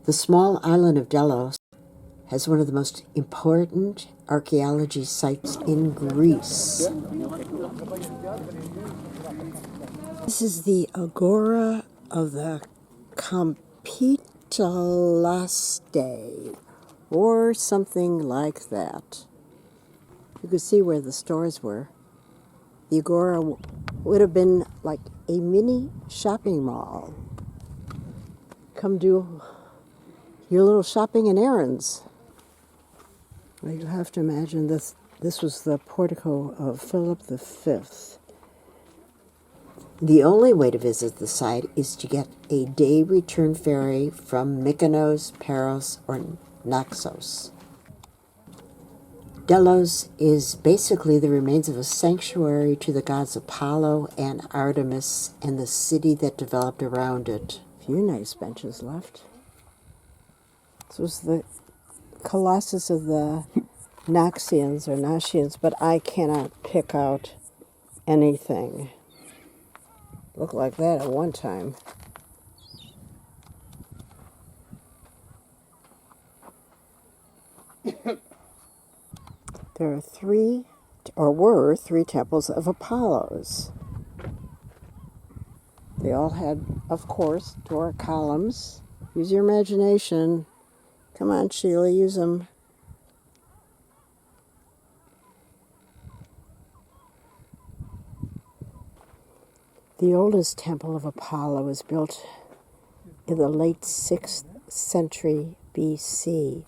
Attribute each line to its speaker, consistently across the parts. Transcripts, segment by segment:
Speaker 1: The small island of Delos has one of the most important archaeology sites in Greece. This is the Agora of the Compitalaste, or something like that. You could see where the stores were. The Agora would have been like a mini shopping mall. Come do your little shopping and errands. Well, you'll have to imagine this was the portico of Philip V. The only way to visit the site is to get a day return ferry from Mykonos, Paros, or Naxos. Delos is basically the remains of a sanctuary to the gods Apollo and Artemis and the city that developed around it. A few nice benches left. This was the Colossus of the Naxians or Nashians, but I cannot pick out anything. Looked like that at one time. There were three temples of Apollos. They all had, of course, Doric columns. Use your imagination. Come on, Sheila, use them. The oldest temple of Apollo was built in the late 6th century BC.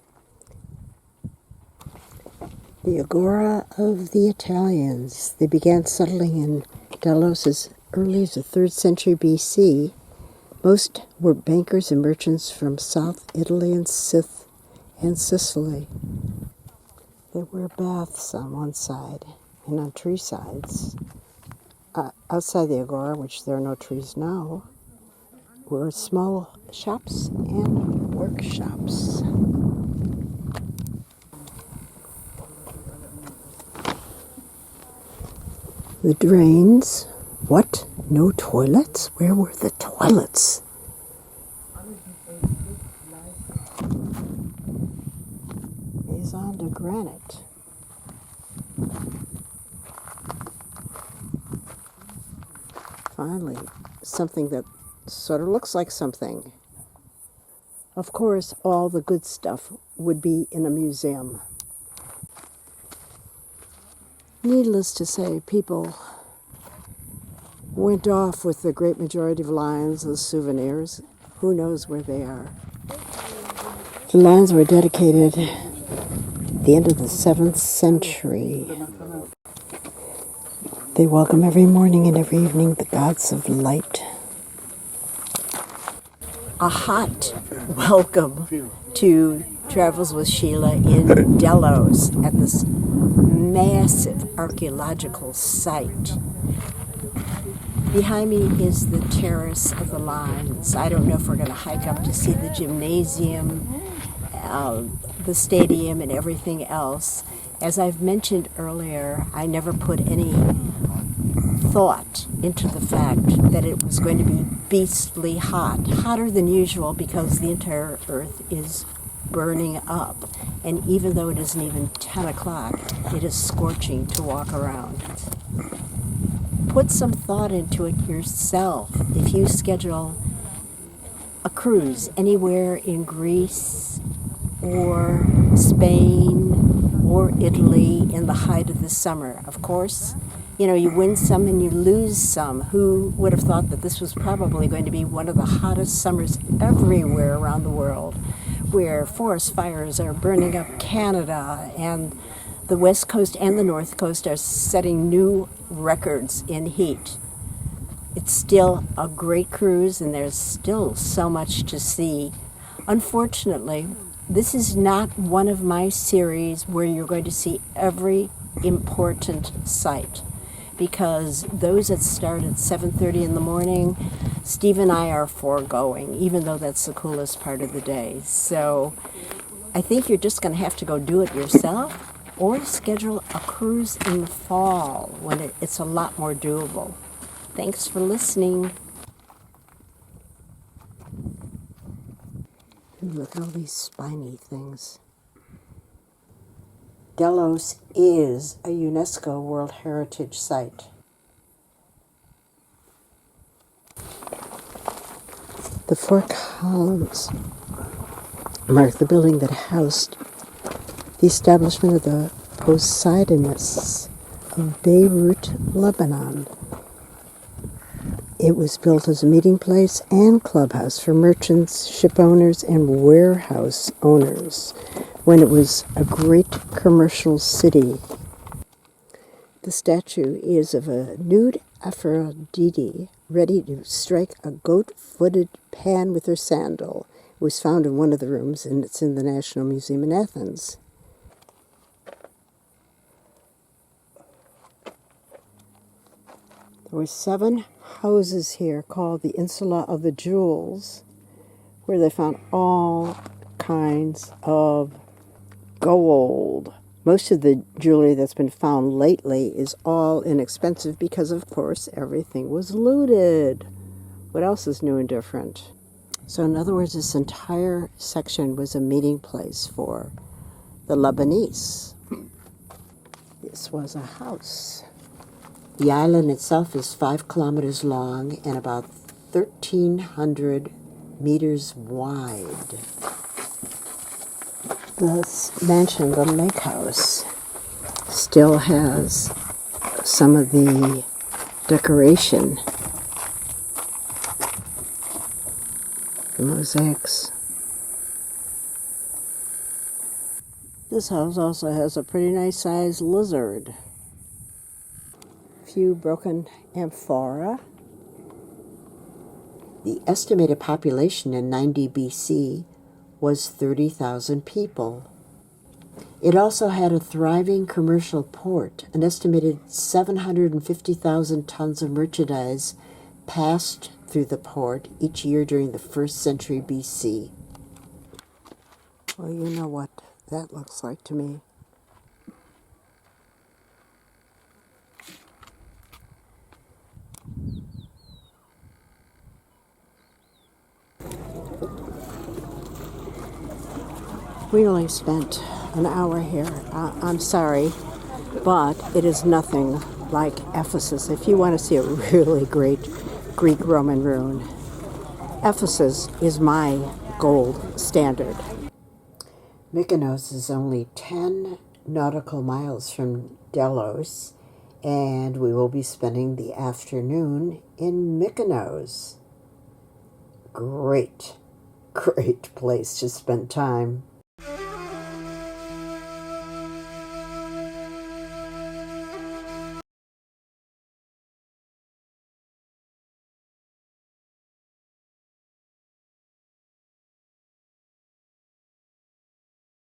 Speaker 1: The Agora of the Italians. They began settling in Delos as early as the 3rd century BC. Most were bankers and merchants from South Italy and Sicily. There were baths on one side and on three sides. Outside the Agora, which there are no trees now, were small shops and workshops. The drains. What? No toilets? Where were the toilets? Maison de granite. Finally, something that sort of looks like something. Of course, all the good stuff would be in a museum. Needless to say, people went off with the great majority of lions as souvenirs. Who knows where they are? The lions were dedicated at the end of the 7th century. They welcome every morning and every evening the gods of light. A hot welcome to Travels with Sheila in Delos at this massive archaeological site. Behind me is the Terrace of the Lions. I don't know if we're going to hike up to see the gymnasium, the stadium, and everything else. As I've mentioned earlier, I never put any thought into the fact that it was going to be beastly hot, hotter than usual because the entire earth is burning up. And even though it isn't even 10 o'clock, it is scorching to walk around. Put some thought into it yourself. If you schedule a cruise anywhere in Greece or Spain or Italy in the height of the summer, of course, you win some and you lose some. Who would have thought that this was probably going to be one of the hottest summers everywhere around the world, where forest fires are burning up Canada, and the West Coast and the North Coast are setting new records in heat. It's still a great cruise, and there's still so much to see. Unfortunately, this is not one of my series where you're going to see every important site, because those that start at 7:30 in the morning, Steve and I are foregoing, even though that's the coolest part of the day. So I think you're just going to have to go do it yourself, or schedule a cruise in the fall when it's a lot more doable. Thanks for listening. Look at all these spiny things. Delos is a UNESCO World Heritage Site. The four columns mark the building that housed the establishment of the Poseidonists of Beirut, Lebanon. It was built as a meeting place and clubhouse for merchants, ship owners, and warehouse owners when it was a great commercial city. The statue is of a nude Aphrodite ready to strike a goat-footed Pan with her sandal. It was found in one of the rooms, and it's in the National Museum in Athens. There were 7 houses here called the Insula of the Jewels, where they found all kinds of gold. Most of the jewelry that's been found lately is all inexpensive because, of course, everything was looted. What else is new and different? So, in other words, this entire section was a meeting place for the Lebanese. This was a house. The island itself is 5 kilometers long and about 1,300 meters wide. This mansion, the lake house, still has some of the decoration, the mosaics. This house also has a pretty nice sized lizard. Few broken amphora. The estimated population in 90 BC was 30,000 people. It also had a thriving commercial port. An estimated 750,000 tons of merchandise passed through the port each year during the 1st century BC. Well, you know what that looks like to me. We only spent an hour here. I'm sorry, but it is nothing like Ephesus. If you want to see a really great Greek-Roman ruin, Ephesus is my gold standard. Mykonos is only 10 nautical miles from Delos, and we will be spending the afternoon in Mykonos. Great place to spend time.